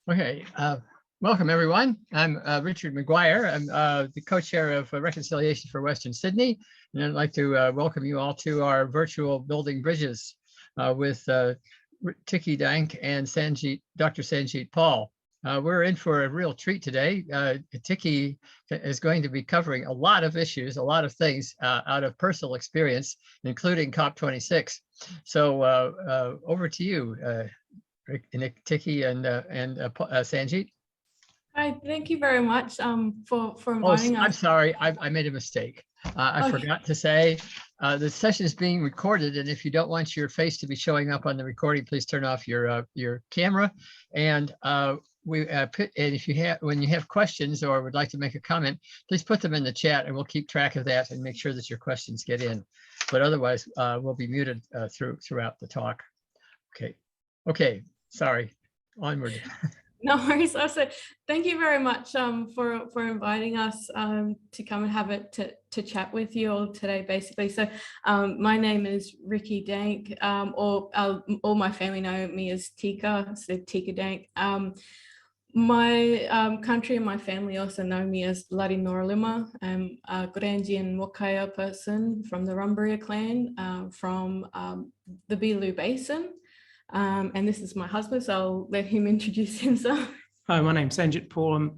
Okay, welcome everyone. I'm Richard McGuire. I'm the co-chair of Reconciliation for Western Sydney, and I'd like to welcome you all to our virtual Building Bridges with Rikki Dank and Dr. Sanjit Paul. We're in for a real treat today. Rikki is going to be covering a lot of issues, a lot of things out of personal experience, including COP26. So over to you, Rikki and Sanjit. Hi, thank you very much for inviting us. I'm sorry, I made a mistake. I forgot to say the session is being recorded, and if you don't want your face to be showing up on the recording, please turn off your camera. And if you have, when you have questions or would like to make a comment, please put them in the chat, and we'll keep track of that and make sure that your questions get in. But otherwise, we'll be muted throughout the talk. Okay. Sorry, onward. No worries. Also, thank you very much for inviting us to come and have to chat with you all today, basically. So my name is Rikki Dank, or all my family know me as Tika, so Tika Dank. My country and my family also know me as Lhudi Noralima. I'm a Gudanji and Wakaya person from the Rumbaria clan, from the Beeloo Basin. And this is my husband, so I'll let him introduce himself. Hi, my name's Sanjit Paul.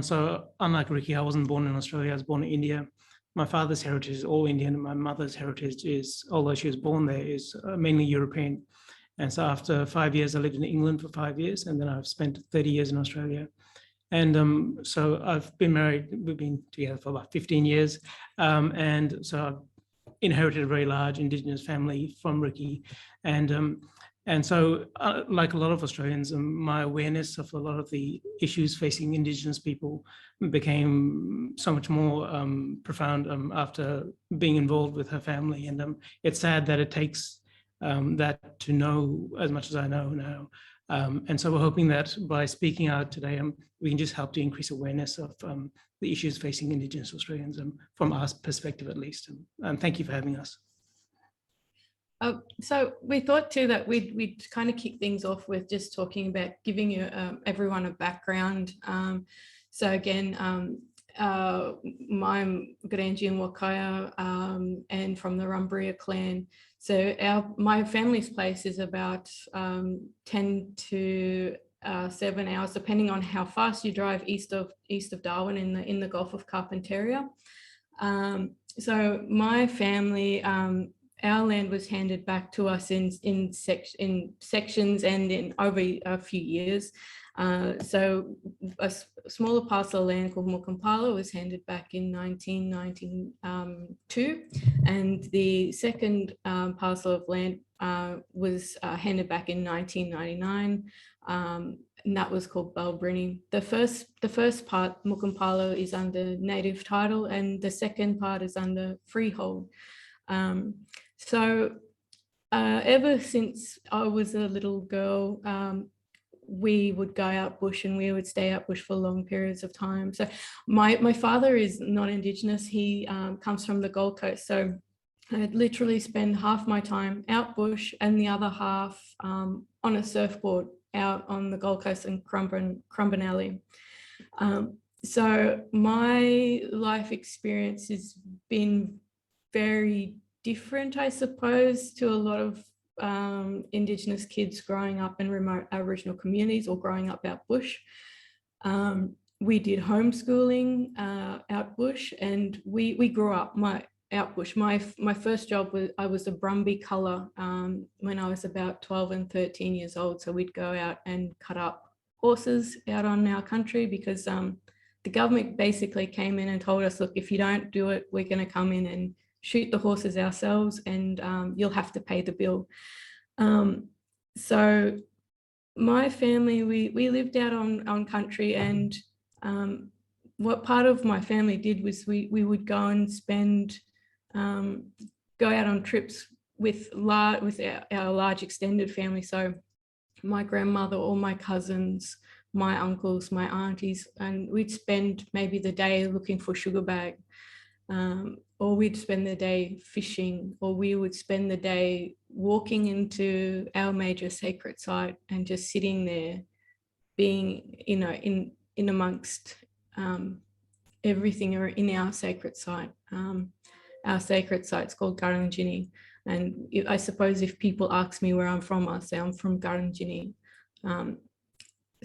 So unlike Rikki, I wasn't born in Australia, I was born in India. My father's heritage is all Indian, and my mother's heritage is, although she was born there, is mainly European. And so after 5 years, I lived in England for 5 years, and then I've spent 30 years in Australia. And so I've been married, we've been together for about 15 years. And so I've inherited a very large Indigenous family from Rikki. And so, like a lot of Australians, my awareness of a lot of the issues facing Indigenous people became so much more profound after being involved with her family. And it's sad that it takes that to know as much as I know now. And so we're hoping that by speaking out today, we can just help to increase awareness of the issues facing Indigenous Australians from our perspective, at least. And thank you for having us. So we thought too that we'd kind of kick things off with just talking about giving you everyone a background. So again, I'm Gudanji and Wakaya, and from the Rumbaria clan. So my family's place is about 10 to 7 hours, depending on how fast you drive east of Darwin in the Gulf of Carpentaria. So my family. Our land was handed back to us in sections and in over a few years. So a smaller parcel of land called Mukampala was handed back in 1992, and the second parcel of land was handed back in 1999, and that was called Balbrini. The first part, Mukampala, is under native title, and the second part is under freehold. So ever since I was a little girl, we would go out bush and we would stay out bush for long periods of time. So my father is non-Indigenous. He comes from the Gold Coast. So I'd literally spend half my time out bush and the other half on a surfboard out on the Gold Coast and Crumban Alley. So my life experience has been very different, I suppose, to a lot of Indigenous kids growing up in remote Aboriginal communities or growing up out bush. We did homeschooling out bush, and we grew up out bush. My first job was, I was a Brumby culler when I was about 12 and 13 years old. So we'd go out and cut up horses out on our country because the government basically came in and told us, look, if you don't do it, we're going to come in and shoot the horses ourselves, and you'll have to pay the bill. So my family, we lived out on country, and what part of my family did was we would go and go out on trips with our large extended family. So my grandmother, all my cousins, my uncles, my aunties, and we'd spend maybe the day looking for sugar bag. Or we'd spend the day fishing, or we would spend the day walking into our major sacred site and just sitting there being, in amongst everything in our sacred site. Our sacred site's called Gudanji. And I suppose if people ask me where I'm from, I'll say I'm from Gudanji.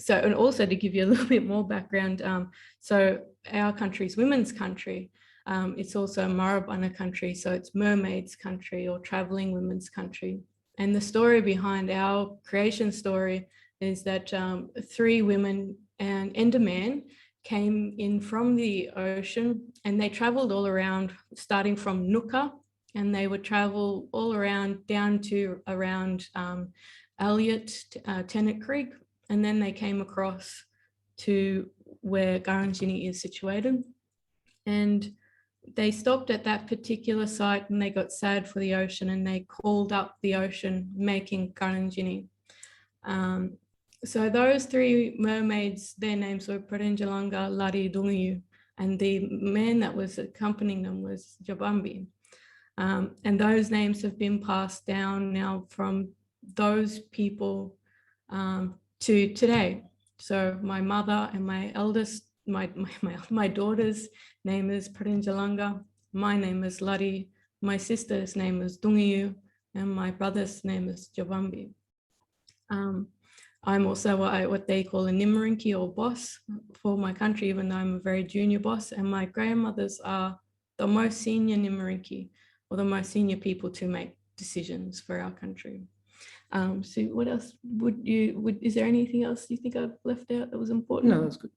So, and also to give you a little bit more background, so our country's women's country. It's also a Marabana country, so it's mermaids country or traveling women's country. And the story behind our creation story is that 3 women and a man came in from the ocean, and they traveled all around, starting from Nooka, and they would travel all around down to around Elliot, Tennant Creek, and then they came across to where Gudanji is situated. And they stopped at that particular site, and they got sad for the ocean, and they called up the ocean, making Gudanji. So those 3 mermaids, their names were Parinjalanga, Lhudi, Dungiyu, and the man that was accompanying them was Jabambi. And those names have been passed down now from those people to today. So my mother and my eldest, my daughter's name is Parinjalanga, my name is Lhudi, my sister's name is Dungiyu, and my brother's name is Jabambi. I'm also what they call a Nimragikyi or boss for my country, even though I'm a very junior boss, and my grandmothers are the most senior Nimragikyi, or the most senior people to make decisions for our country. So what else is there anything else you think I've left out that was important? No, that's good.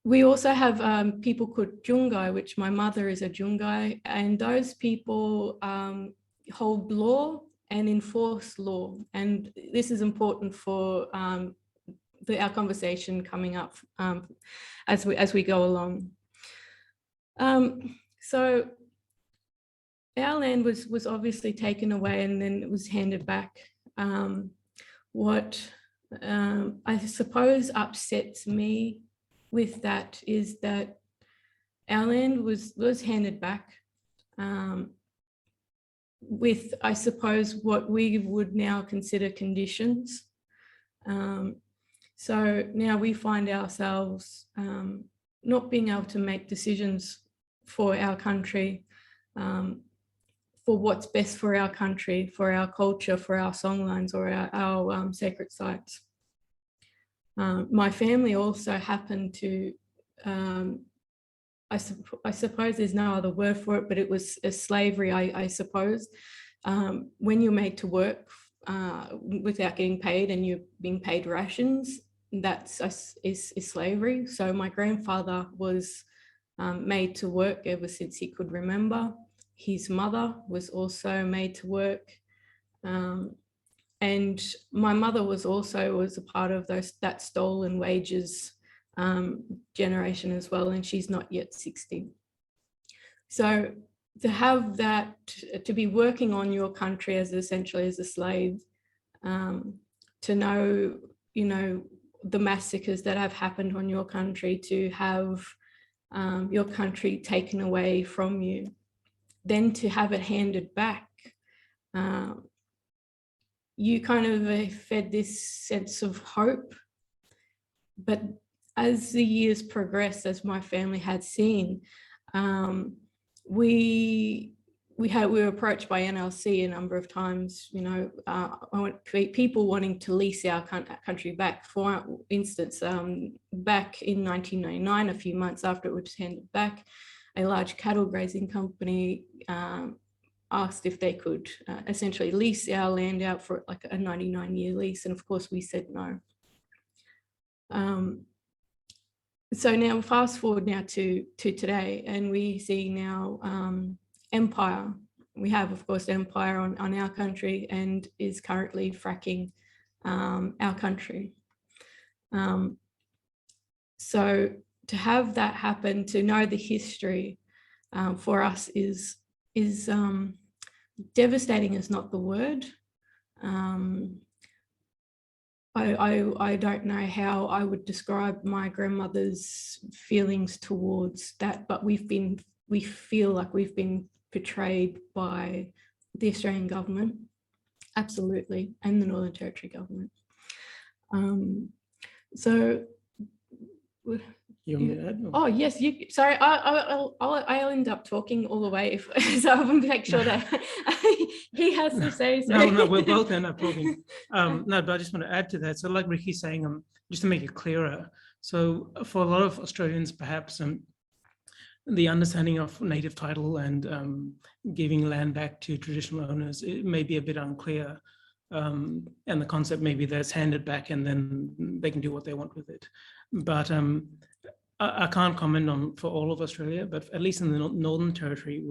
We also have people called Jungai, which my mother is a Jungai, and those people hold law and enforce law. And this is important for our conversation coming up as we go along. So our land was obviously taken away, and then it was handed back. What I suppose upsets me with that is that our land was handed back with, I suppose, what we would now consider conditions. So now we find ourselves not being able to make decisions for our country, for what's best for our country, for our culture, for our songlines, or our sacred sites. My family also happened to, I suppose there's no other word for it, but it was a slavery, I suppose. When you're made to work without getting paid, and you're being paid rations, is slavery. So my grandfather was made to work ever since he could remember. His mother was also made to work. And my mother was a part of that stolen wages generation as well, and she's not yet 60. So to have that, to be working on your country essentially as a slave, to know, the massacres that have happened on your country, to have your country taken away from you, then to have it handed back, you kind of fed this sense of hope. But as the years progressed, as my family had seen, we were approached by NLC a number of times, people wanting to lease our country back. For instance, back in 1999, a few months after it was handed back, a large cattle grazing company asked if they could essentially lease our land out for like a 99-year lease. And of course we said no. So now fast forward now to today, and we see now Empire. We have, of course, Empire on our country, and is currently fracking our country. So to have that happen, to know the history for us is devastating is not the word. I don't know how I would describe my grandmother's feelings towards that, but we feel like we've been betrayed by the Australian government, absolutely, and the Northern Territory government. So You want me to add? Or? oh yes, you. Sorry, I'll end up talking all the way, so I want to make sure that he has to say. So. No, we'll both end up talking. No, but I just want to add to that. So, like Rikki's saying, just to make it clearer. So, for a lot of Australians, perhaps the understanding of native title and giving land back to traditional owners, it may be a bit unclear. And the concept maybe that's handed back and then they can do what they want with it. But I can't comment on for all of Australia, but at least in the Northern Territory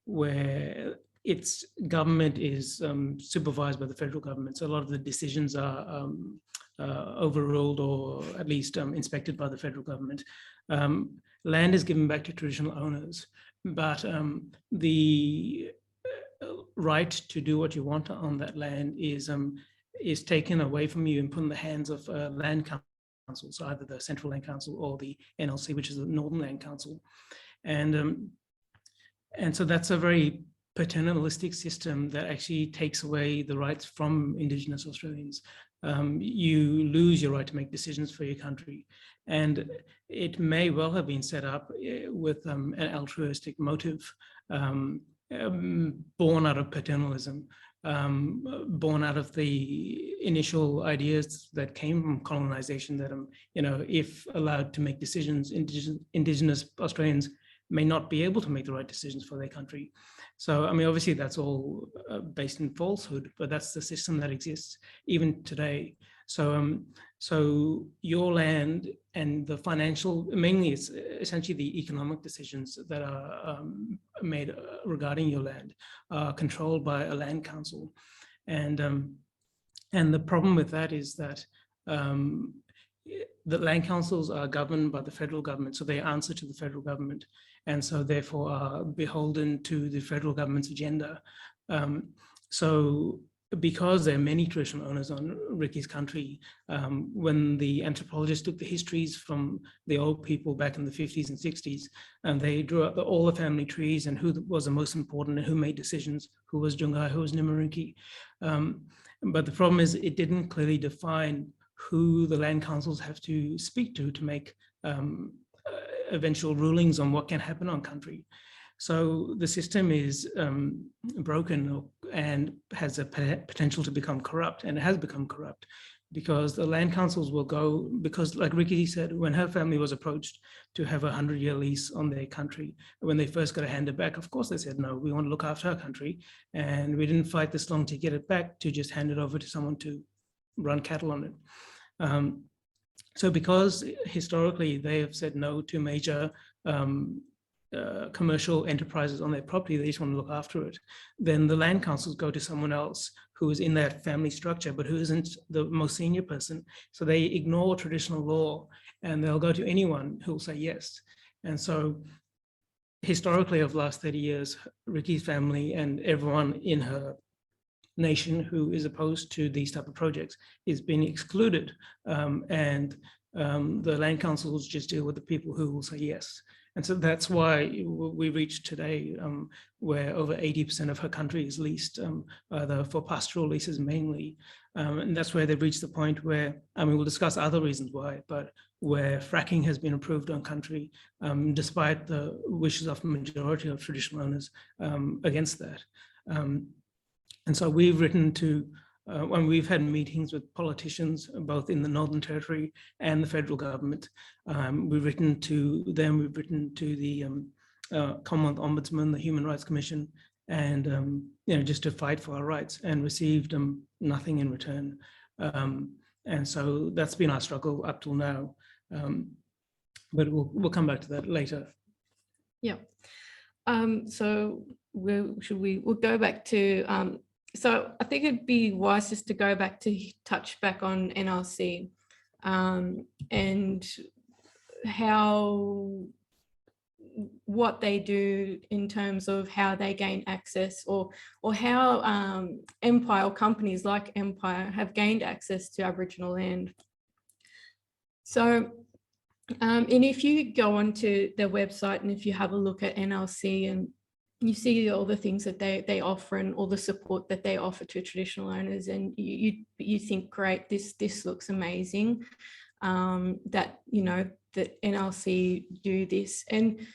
where its government is supervised by the federal government. So a lot of the decisions are overruled or at least inspected by the federal government. Land is given back to traditional owners, but the right to do what you want on that land is taken away from you and put in the hands of land councils, so either the Central Land Council or the NLC, which is the Northern Land Council, and so that's a very paternalistic system that actually takes away the rights from Indigenous Australians. You lose your right to make decisions for your country, and it may well have been set up with an altruistic motive. Born out of paternalism, born out of the initial ideas that came from colonization that, if allowed to make decisions, Indigenous Australians may not be able to make the right decisions for their country. So, obviously that's all based in falsehood, but that's the system that exists even today. So your land and the financial, mainly it's essentially the economic decisions that are made regarding your land are controlled by a land council. And the problem with that is that the land councils are governed by the federal government, so they answer to the federal government, and so therefore are beholden to the federal government's agenda. So because there are many traditional owners on Rikki's country, when the anthropologists took the histories from the old people back in the 50s and 60s, and they drew up all the family trees and who was the most important and who made decisions, who was Jungai, who was Nimragikyi. But the problem is it didn't clearly define who the land councils have to speak to make eventual rulings on what can happen on country. So the system is broken and has a potential to become corrupt, and it has become corrupt because the land councils will go, because like Rikki said, when her family was approached to have a 100-year lease on their country, when they first got to hand it back, of course they said, no, we want to look after our country. And we didn't fight this long to get it back, to just hand it over to someone to run cattle on it. So because historically they have said no to major commercial enterprises on their property, they just want to look after it, then the land councils go to someone else who is in that family structure, but who isn't the most senior person. So they ignore traditional law and they'll go to anyone who'll say yes. And so historically, over the last 30 years, Rikki's family and everyone in her nation who is opposed to these type of projects is being excluded. And the land councils just deal with the people who will say yes. And so that's why we reached today where over 80% of her country is leased, either for pastoral leases mainly. And that's where they've reached the point where, we'll discuss other reasons why, but where fracking has been approved on country, despite the wishes of the majority of traditional owners against that. And so we've written to, when we've had meetings with politicians, both in the Northern Territory and the federal government, we've written to them, we've written to the Commonwealth Ombudsman, the Human Rights Commission, and just to fight for our rights, and received nothing in return. And so that's been our struggle up till now. But we'll come back to that later. Yeah. So we'll go back to, so I think it'd be wise just to go back to touch back on NRC and what they do in terms of how they gain access, or how Empire, or companies like Empire, have gained access to Aboriginal land. So, and if you go onto their website and if you have a look at NLC and you see all the things that they offer and all the support that they offer to traditional owners, and you think, great, this looks amazing, that, you know, that NLC do this. And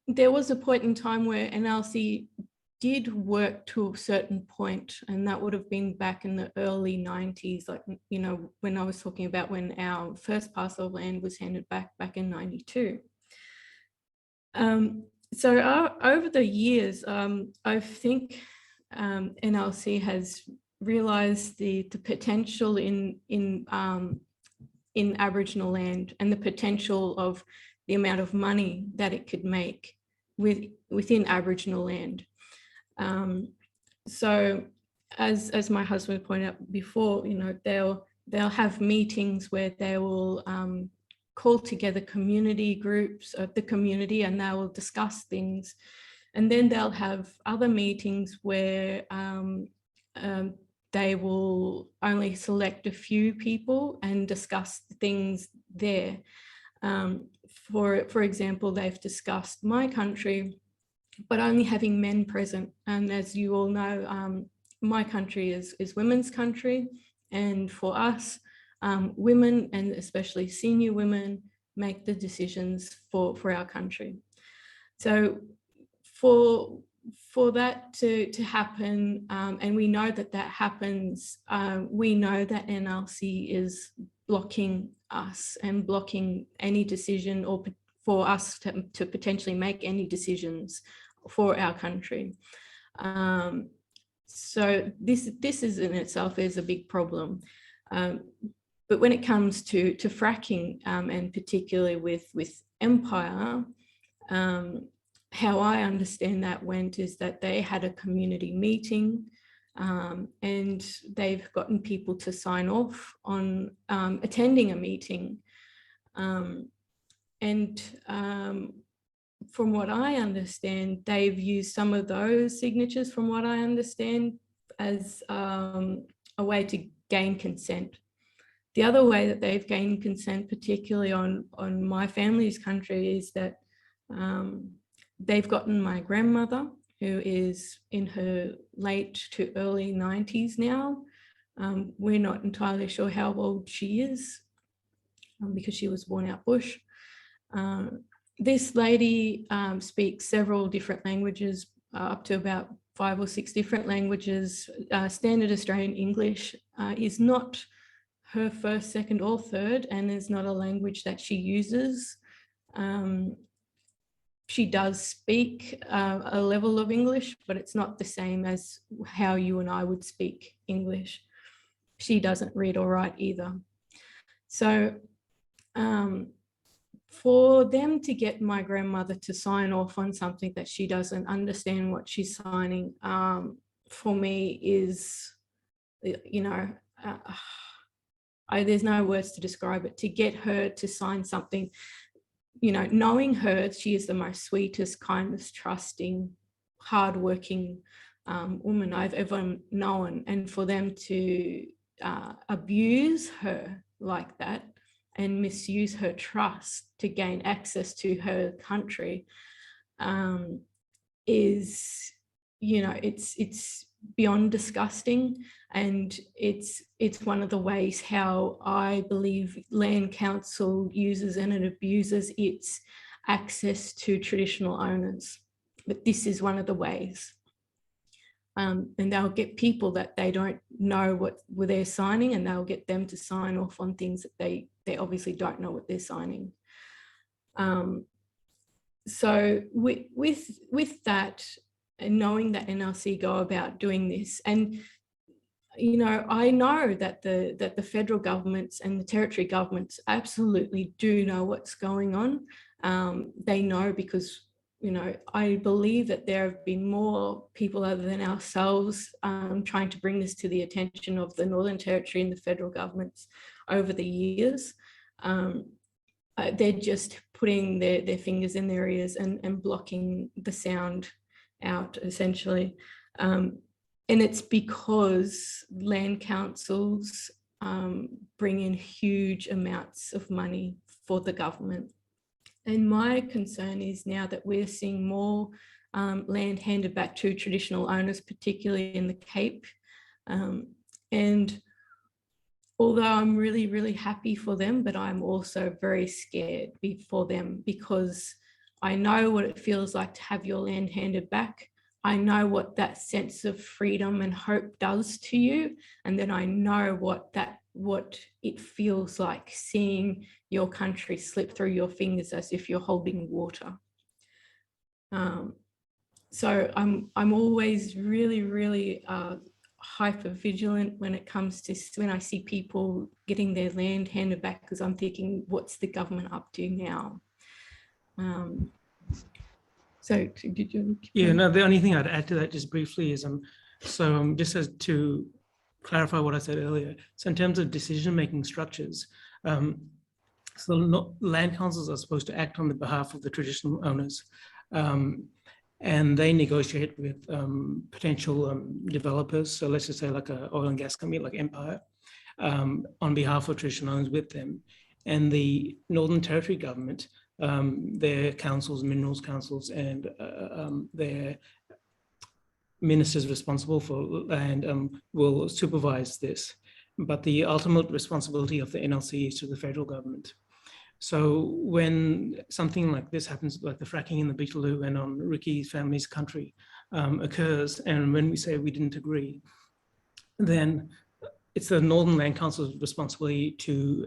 there was a point in time where NLC did work to a certain point, and that would have been back in the early 90s, like, you know, when I was talking about when our first parcel of land was handed back in 92. So over the years, I think NLC has realised the potential in Aboriginal land, and the potential of the amount of money that it could make within Aboriginal land. So as my husband pointed out before, you know, they'll have meetings where they will call together community groups of the community, and they will discuss things. And then they'll have other meetings where they will only select a few people and discuss things there. For example, they've discussed my country, but only having men present. And as you all know, my country is women's country. And for us, women, and especially senior women, make the decisions for our country. So for that to happen, and we know that happens, we know that NLC is blocking us and blocking any decision, or for us to potentially make any decisions for our country. So this is in itself is a big problem. But when it comes to fracking, and particularly with Empire, how I understand that went is that they had a community meeting, and they've gotten people to sign off on attending a meeting. And from what I understand, they've used some of those signatures, from what I understand, as a way to gain consent. The other way that they've gained consent, particularly on my family's country, is that they've gotten my grandmother, who is in her late to early 90s now. We're not entirely sure how old she is, because she was born out bush. This lady speaks several different languages, up to about 5 or 6 different languages. Standard Australian English is not her first, second, or third, and is not a language that she uses. She does speak a level of English, but it's not the same as how you and I would speak English. She doesn't read or write either. So for them to get my grandmother to sign off on something that she doesn't understand what she's signing, for me is, you know, there's no words to describe it. To get her to sign something, you know, knowing her, she is the most sweetest, kindest, trusting, hardworking woman I've ever known. And for them to abuse her like that and misuse her trust to gain access to her country is, you know, it's beyond disgusting. And it's one of the ways how I believe Land Council uses and it abuses its access to traditional owners. But this is one of the ways. And they'll get people that they don't know what they're signing, and they'll get them to sign off on things that they obviously don't know what they're signing. So with that, and knowing that NLC go about doing this, and you know, I know that the federal governments and the territory governments absolutely do know what's going on. They know because, you know, I believe that there have been more people other than ourselves trying to bring this to the attention of the Northern Territory and the federal governments over the years. They're just putting their fingers in their ears and blocking the sound out, essentially. And it's because land councils bring in huge amounts of money for the government. And my concern is now that we're seeing more land handed back to traditional owners, particularly in the Cape. And although I'm really, really happy for them, but I'm also very scared for them, because I know what it feels like to have your land handed back. I know what that sense of freedom and hope does to you. And then I know what it feels like seeing your country slip through your fingers as if you're holding water. So I'm always really, really hyper vigilant when it comes to when I see people getting their land handed back, because I'm thinking, what's the government up to now? So did you? Yeah, no, the only thing I'd add to that just briefly is just as to clarify what I said earlier. So in terms of decision-making structures, so land councils are supposed to act on the behalf of the traditional owners. And they negotiate with potential developers. So let's just say like an oil and gas company like Empire, on behalf of traditional owners with them. And the Northern Territory government, their councils, minerals councils, and their ministers responsible for land will supervise this. But the ultimate responsibility of the NLC is to the federal government. So when something like this happens, like the fracking in the Beetaloo and on Rikki's family's country occurs, and when we say we didn't agree, then it's the Northern Land Council's responsibility to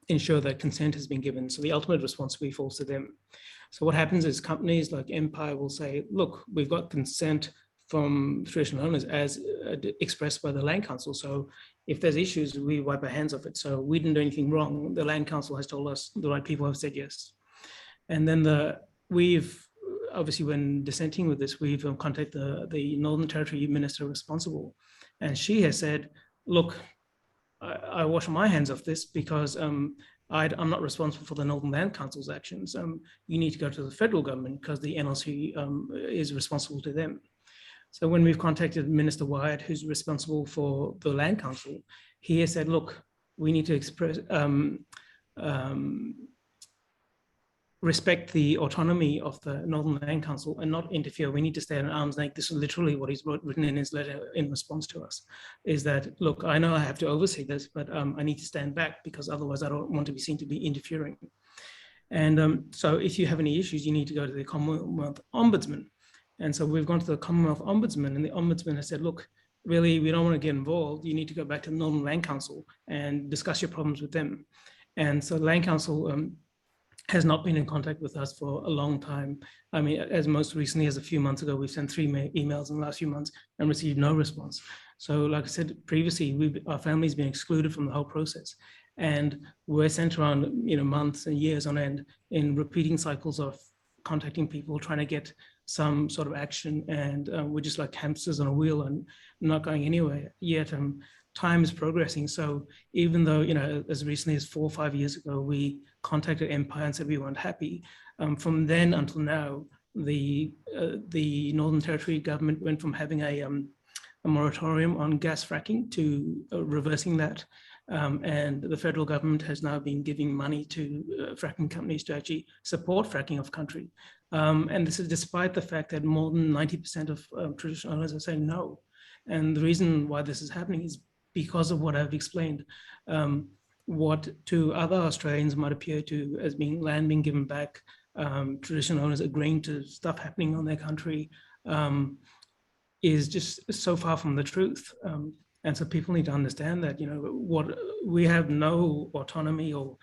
ensure that consent has been given. So the ultimate responsibility falls to them. So what happens is companies like Empire will say, look, we've got consent from traditional owners as expressed by the Land Council. So if there's issues, we wipe our hands off it. So we didn't do anything wrong. The Land Council has told us, the right people have said yes. And then we've, obviously when dissenting with this, we've contacted the Northern Territory Minister responsible. And she has said, look, I wash my hands off this because I'm not responsible for the Northern Land Council's actions. You need to go to the federal government because the NLC is responsible to them. So when we've contacted Minister Wyatt, who's responsible for the Land Council, he has said, look, we need to express, respect the autonomy of the Northern Land Council and not interfere. We need to stay at an arm's length. This is literally what he's written in his letter in response to us, is that, look, I know I have to oversee this, but I need to stand back because otherwise I don't want to be seen to be interfering. And so if you have any issues, you need to go to the Commonwealth Ombudsman. And so we've gone to the Commonwealth Ombudsman, and the Ombudsman has said, look, really, we don't want to get involved. You need to go back to the Northern Land Council and discuss your problems with them. And so the Land Council has not been in contact with us for a long time. I mean, as most recently as a few months ago, we've sent 3 emails in the last few months and received no response. So like I said previously, our family's been excluded from the whole process. And we're sent around months and years on end in repeating cycles of contacting people, trying to get some sort of action, and we're just like hamsters on a wheel and not going anywhere. Yet time is progressing. So even though, as recently as 4 or 5 years ago, we contacted Empire and said we weren't happy, from then until now, the Northern Territory government went from having a moratorium on gas fracking to reversing that. And the federal government has now been giving money to fracking companies to actually support fracking of country. And this is despite the fact that more than 90% of traditional owners are saying no. And the reason why this is happening is because of what I've explained. What to other Australians might appear to as being land being given back, traditional owners agreeing to stuff happening on their country, is just so far from the truth. And so people need to understand that, what we have no autonomy or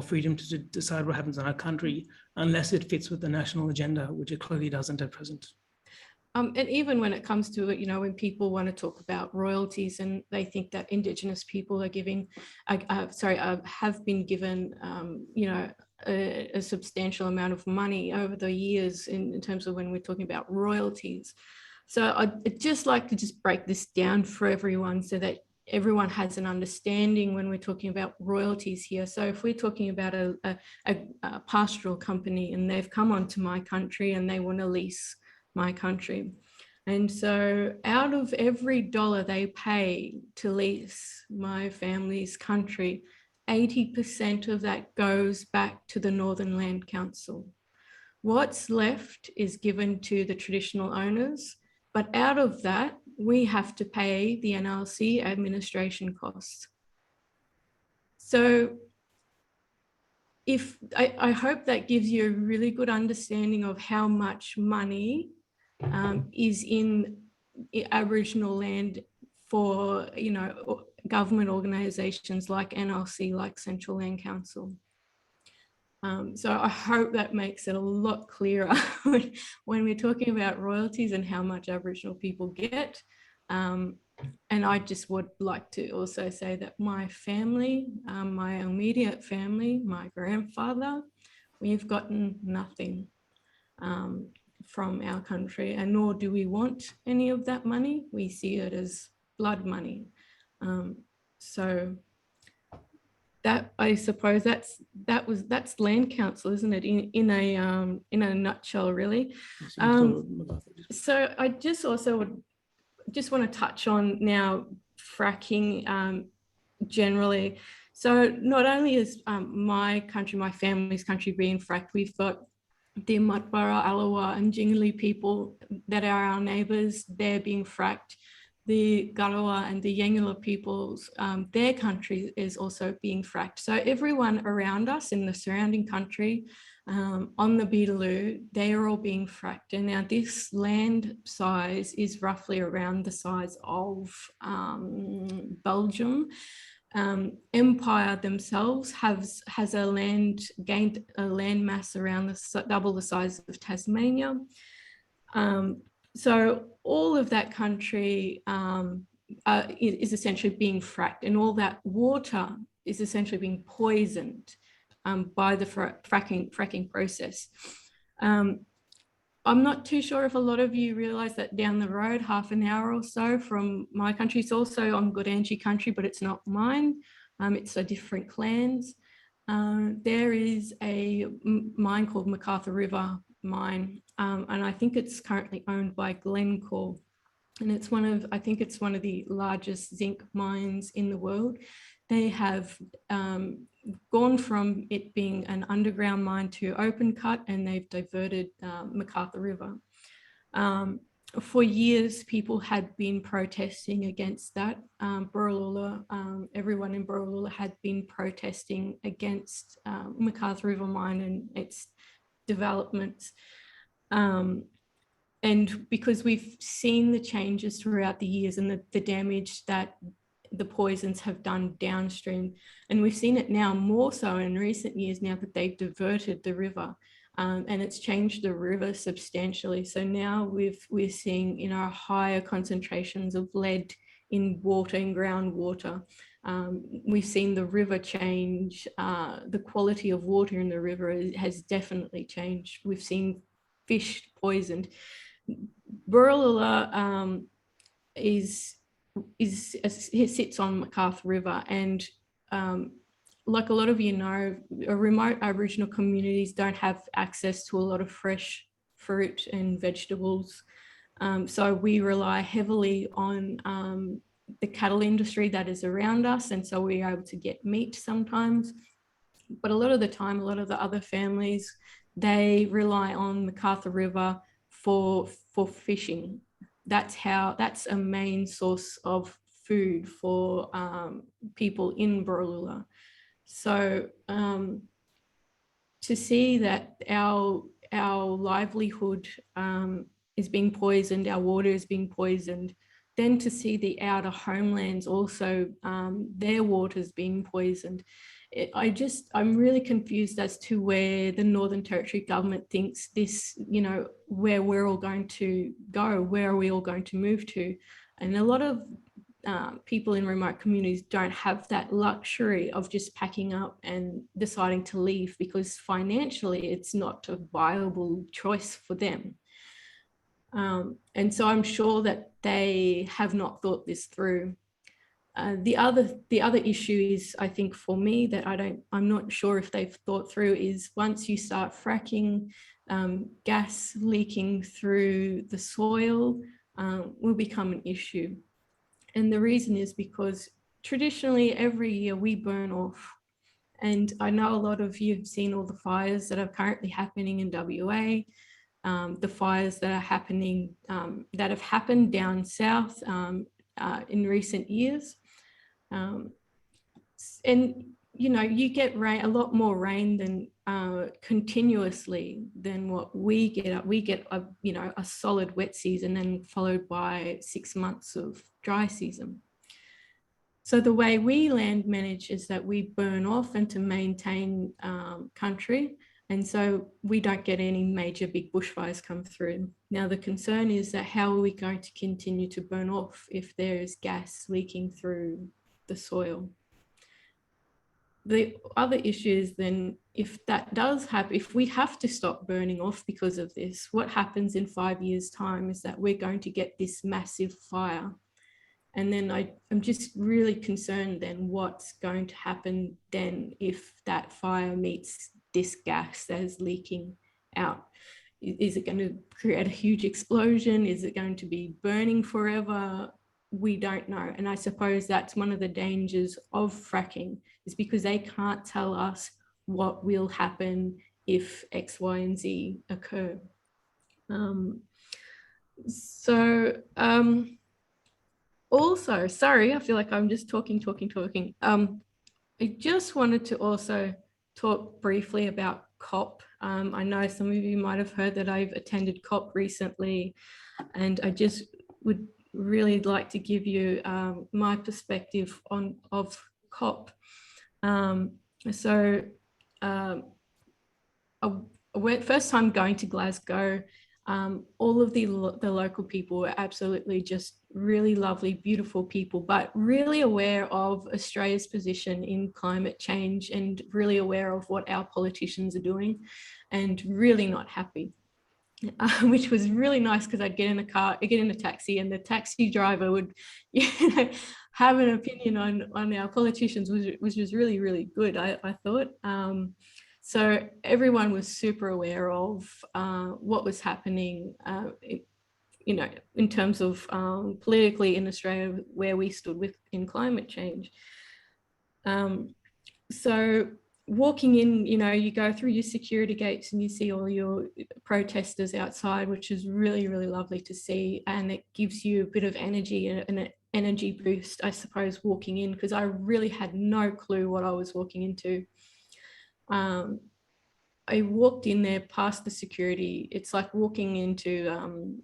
freedom to decide what happens in our country unless it fits with the national agenda, which it clearly doesn't at present. And even when it comes to it, when people want to talk about royalties and they think that Indigenous people are have been given, a substantial amount of money over the years in terms of when we're talking about royalties. So I'd just like to just break this down for everyone so that everyone has an understanding when we're talking about royalties here. So if we're talking about a pastoral company and they've come onto my country and they want to lease my country. And so out of every dollar they pay to lease my family's country, 80% of that goes back to the Northern Land Council. What's left is given to the traditional owners, but out of that, we have to pay the NRC administration costs. So I hope that gives you a really good understanding of how much money is in Aboriginal land for, government organisations like NRC, like Central Land Council. So I hope that makes it a lot clearer when we're talking about royalties and how much Aboriginal people get. And I just would like to also say that my family, my immediate family, my grandfather, we've gotten nothing from our country, and nor do we want any of that money. We see it as blood money. So that, I suppose that's land council, isn't it? In a nutshell, really. So I just also would just want to touch on now fracking generally. So not only is my country, my family's country being fracked, we've got the Mutbara, Alawa and Jingili people that are our neighbours, they're being fracked. The Garawa and the Yangula peoples, their country is also being fracked. So everyone around us in the surrounding country, on the Beetaloo, they are all being fracked. And now this land size is roughly around the size of Belgium. Empire themselves has gained a land mass around double the size of Tasmania. So all of that country is essentially being fracked, and all that water is essentially being poisoned by the fracking process. I'm not too sure if a lot of you realise that down the road, half an hour or so from my country, it's also on Gudanji country, but it's not mine. It's a different clans. There is a mine called MacArthur River mine, and I think it's currently owned by Glencore, and it's I think it's one of the largest zinc mines in the world. They have gone from it being an underground mine to open cut, and they've diverted MacArthur River. For years, people had been protesting against that. Burralula, everyone in Burralula had been protesting against MacArthur River mine and its developments. And because we've seen the changes throughout the years and the damage that the poisons have done downstream, and we've seen it now more so in recent years now that they've diverted the river, and it's changed the river substantially. So now we're seeing higher concentrations of lead in water, in groundwater. We've seen the river change. The quality of water in the river has definitely changed. We've seen fish poisoned. Burralula it sits on MacArthur River, and like a lot of you know, remote Aboriginal communities don't have access to a lot of fresh fruit and vegetables. So we rely heavily on the cattle industry that is around us, and so we're able to get meat sometimes. But a lot of the time, a lot of the other families, they rely on MacArthur River for fishing. That's a main source of food for people in Burralula. So to see that our livelihood is being poisoned, our water is being poisoned, then to see the outer homelands also, their water's being poisoned. I'm really confused as to where the Northern Territory government thinks this, where we're all going to go, where are we all going to move to? And a lot of people in remote communities don't have that luxury of just packing up and deciding to leave, because financially it's not a viable choice for them. And so I'm sure that they have not thought this through. The other issue is, I think for me, that I'm not sure if they've thought through, is once you start fracking, gas leaking through the soil will become an issue. And the reason is because traditionally every year we burn off And I know a lot of you have seen all the fires that are currently happening in WA, the fires that are happening, that have happened down south in recent years. And, you know, you get rain, a lot more rain than continuously than what we get. We get a, you know, a solid wet season and followed by 6 months of dry season. So the way we land manage is that we burn off and to maintain country. And so we don't get any major big bushfires come through. Now, the concern is that how are we going to continue to burn off if there is gas leaking through the soil? The other issue is then if that does happen, if we have to stop burning off because of this, what happens in 5 years' time is that we're going to get this massive fire. And then I'm just really concerned then what's going to happen then if that fire meets this gas that is leaking out. Is it going to create a huge explosion? Is it going to be burning forever? We don't know. And I suppose that's one of the dangers of fracking, is because they can't tell us what will happen if X, Y, and Z occur. Also, sorry, I feel like I'm just talking. I just wanted to also talk briefly about COP. I know some of you might have heard that I've attended COP recently, and I just would really like to give you my perspective of COP. First time going to Glasgow, all of the local people were absolutely just really lovely, beautiful people, but really aware of Australia's position in climate change and really aware of what our politicians are doing and really not happy. Which was really nice because I'd get in a taxi and the taxi driver would, you know, have an opinion on our politicians, which was really, really good, I thought. So everyone was super aware of what was happening, you know, in terms of politically in Australia, where we stood in climate change. So walking in, you know, you go through your security gates and you see all your protesters outside, which is really, really lovely to see. And it gives you a bit of energy and an energy boost, I suppose, walking in, because I really had no clue what I was walking into. I walked in there past the security. It's like walking into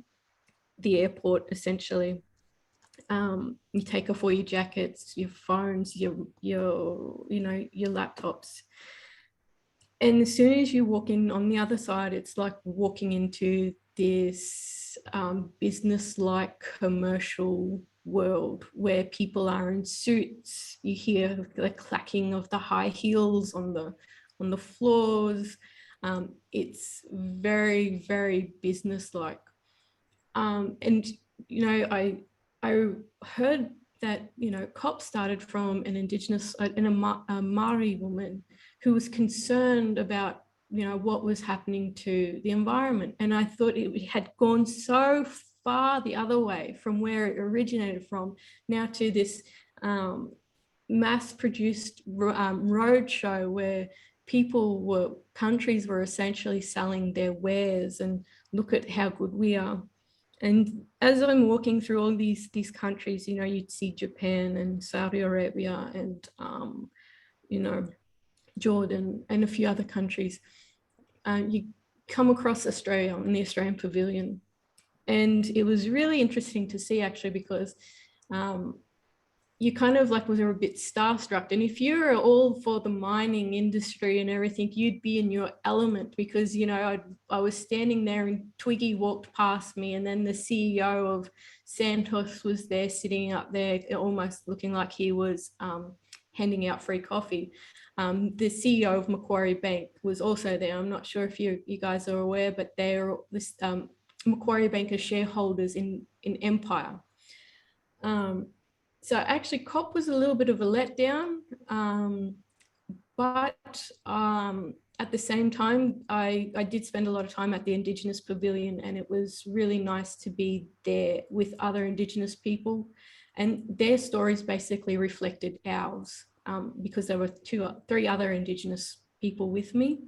the airport, essentially. You take off all your jackets, your phones, your laptops. And as soon as you walk in on the other side, it's like walking into this business-like commercial world where people are in suits. You hear the clacking of the high heels on the floors. It's very, very business-like. And, you know, I heard that, you know, COP started from an Indigenous, a Maori woman who was concerned about, you know, what was happening to the environment. And I thought it had gone so far the other way from where it originated from now to this mass-produced roadshow where countries were essentially selling their wares and look at how good we are. And as I'm walking through all these countries, you know, you'd see Japan and Saudi Arabia and, you know, Jordan and a few other countries. You come across Australia in the Australian Pavilion. And it was really interesting to see, actually, because you kind of like were a bit starstruck. And if you're all for the mining industry and everything, you'd be in your element, because, you know, I was standing there and Twiggy walked past me, and then the CEO of Santos was there, sitting up there, almost looking like he was handing out free coffee. The CEO of Macquarie Bank was also there. I'm not sure if you guys are aware, but they're this Macquarie Bank are shareholders in Empire. So actually COP was a little bit of a letdown, but at the same time, I did spend a lot of time at the Indigenous Pavilion, and it was really nice to be there with other Indigenous people, and their stories basically reflected ours. because there were three other Indigenous people with me.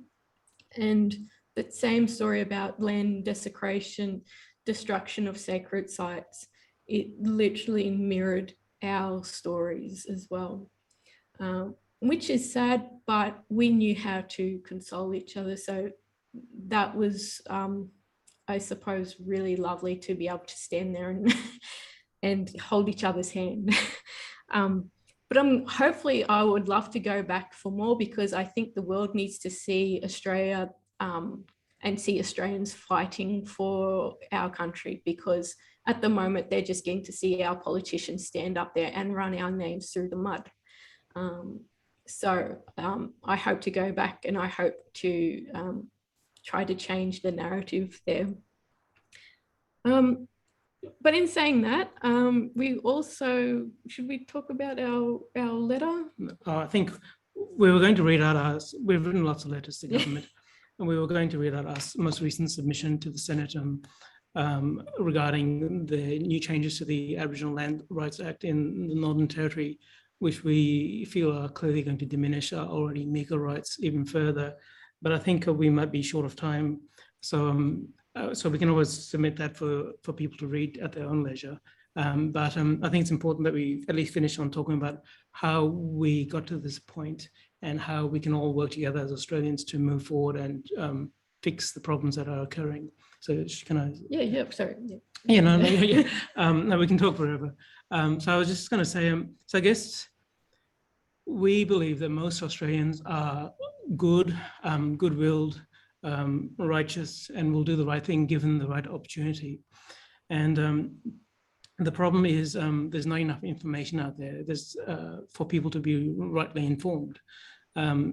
And that same story about land desecration, destruction of sacred sites, it literally mirrored our stories as well, which is sad, but we knew how to console each other. So that was, I suppose, really lovely to be able to stand there and, and hold each other's hand. But hopefully I would love to go back for more, because I think the world needs to see Australia and see Australians fighting for our country, because at the moment they're just getting to see our politicians stand up there and run our names through the mud. So I hope to go back, and I hope to try to change the narrative there. But in saying that, we also, should we talk about our letter? I think we were going to read out we've written lots of letters to government, and we were going to read out our most recent submission to the Senate regarding the new changes to the Aboriginal Land Rights Act in the Northern Territory, which we feel are clearly going to diminish our already meagre rights even further. But I think we might be short of time. So we can always submit that for people to read at their own leisure. But I think it's important that we at least finish on talking about how we got to this point and how we can all work together as Australians to move forward and fix the problems that are occurring. So can I? Yeah, sorry. Yeah, no, we can talk forever. So I was just going to say, so I guess we believe that most Australians are good, good-willed, righteous, and will do the right thing given the right opportunity. And the problem is there's not enough information out there for people to be rightly informed.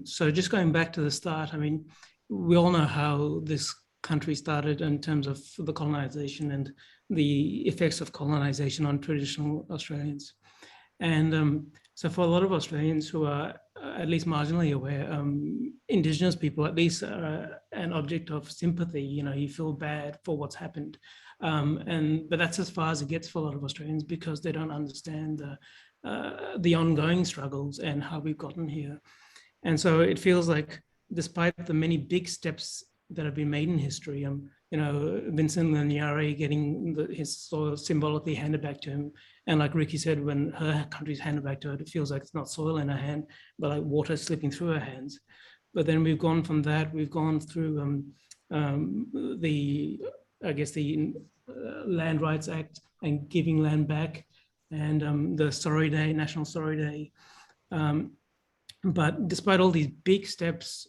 So just going back to the start, I mean, we all know how this country started in terms of the colonization and the effects of colonization on traditional Australians. And so for a lot of Australians who are at least marginally aware, Indigenous people at least are an object of sympathy. You know, you feel bad for what's happened. But that's as far as it gets for a lot of Australians, because they don't understand the ongoing struggles and how we've gotten here. And so it feels like, despite the many big steps that have been made in history, you know, Vincent Lanyari getting his soil symbolically handed back to him. And like Rikki said, when her country's handed back to her, it feels like it's not soil in her hand, but like water slipping through her hands. But then we've gone from that, we've gone through the Land Rights Act and giving land back, and the Sorry Day, National Sorry Day. But despite all these big steps,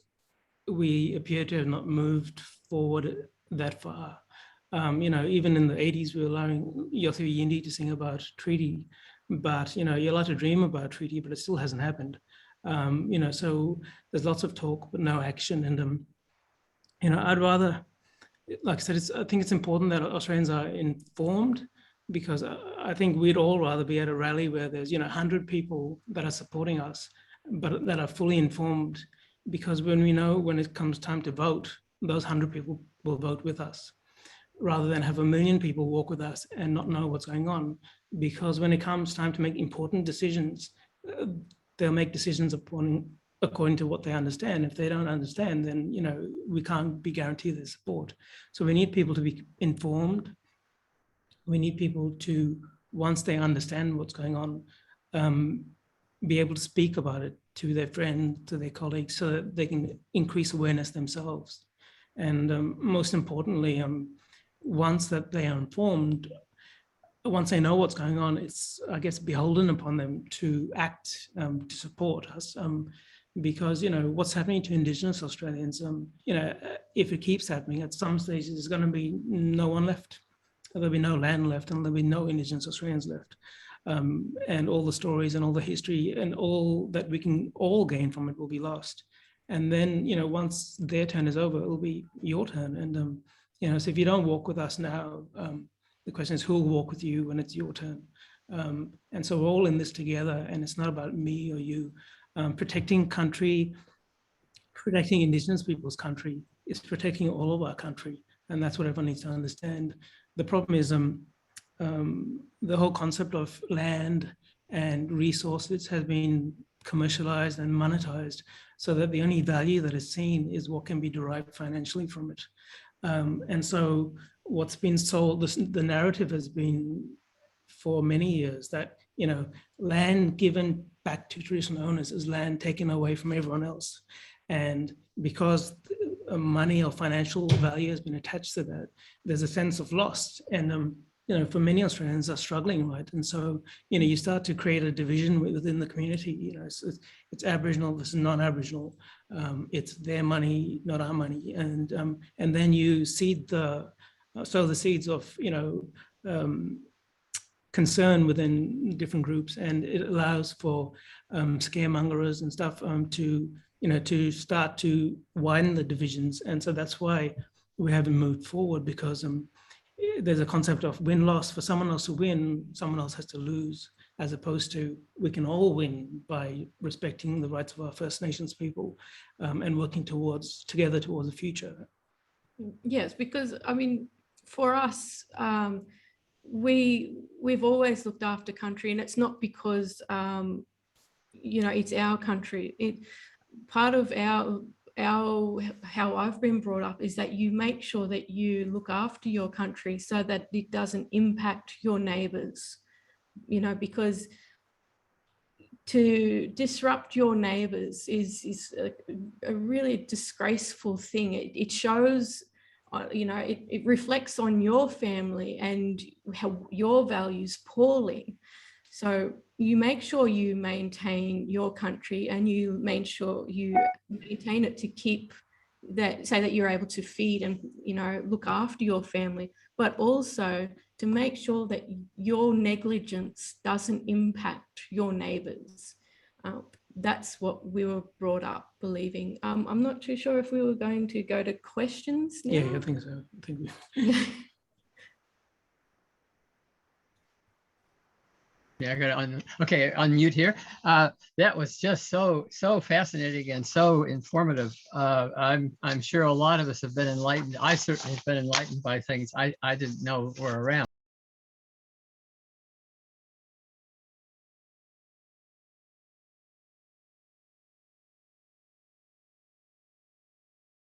we appear to have not moved forward that far. You know, even in the 80s, we were allowing Yothu Yindi to sing about treaty, but, you know, you're allowed to dream about treaty, but it still hasn't happened. You know, so there's lots of talk, but no action. And, you know, I'd rather, like I said, I think it's important that Australians are informed, because I think we'd all rather be at a rally where there's, you know, 100 people that are supporting us, but that are fully informed, because when we know when it comes time to vote, those 100 people will vote with us, rather than have 1 million people walk with us and not know what's going on. Because when it comes time to make important decisions, they'll make decisions according to what they understand. If they don't understand, then, you know, we can't be guaranteed their support. So we need people to be informed. We need people to, once they understand what's going on, be able to speak about it to their friends, to their colleagues, so that they can increase awareness themselves. And most importantly, once that they are informed, once they know what's going on, it's, I guess, beholden upon them to act to support us. Because, you know, what's happening to Indigenous Australians, you know, if it keeps happening, at some stage there's going to be no one left. There'll be no land left, and there'll be no Indigenous Australians left. And all the stories and all the history and all that we can all gain from it will be lost. And then, you know, once their turn is over, it'll be your turn. And, you know, so if you don't walk with us now, the question is, who will walk with you when it's your turn? And so we're all in this together, and it's not about me or you. Protecting country, protecting Indigenous people's country is protecting all of our country. And that's what everyone needs to understand. The problem is the whole concept of land and resources has been commercialized and monetized, so that the only value that is seen is what can be derived financially from it. And so what's been sold, the narrative has been for many years that, you know, land given back to traditional owners is land taken away from everyone else. And because money or financial value has been attached to that, there's a sense of loss. And, you know, for many Australians are struggling, right? And so, you know, you start to create a division within the community. You know, it's Aboriginal versus non-Aboriginal. It's their money, not our money. And then you seed sow the seeds of, you know, concern within different groups, and it allows for scaremongers and stuff to, you know, to start to widen the divisions. And so that's why we haven't moved forward, because there's a concept of win-loss. For someone else to win, someone else has to lose, as opposed to we can all win by respecting the rights of our First Nations people and working together towards the future. Yes, because I mean, for us, we've always looked after country, and it's not because you know, it's our country. Part of how I've been brought up is that you make sure that you look after your country so that it doesn't impact your neighbours, you know, because to disrupt your neighbours is a really disgraceful thing. It shows, you know, it reflects on your family and how your values poorly. So you make sure you maintain your country, and you make sure you maintain it to keep that, say that you're able to feed and, you know, look after your family, but also to make sure that your negligence doesn't impact your neighbours. That's what we were brought up believing. I'm not too sure if we were going to go to questions now. Yeah, I think so. I think we... Yeah, I got it okay, unmute here. That was just so fascinating and so informative. I'm sure a lot of us have been enlightened. I certainly have been enlightened by things I didn't know were around.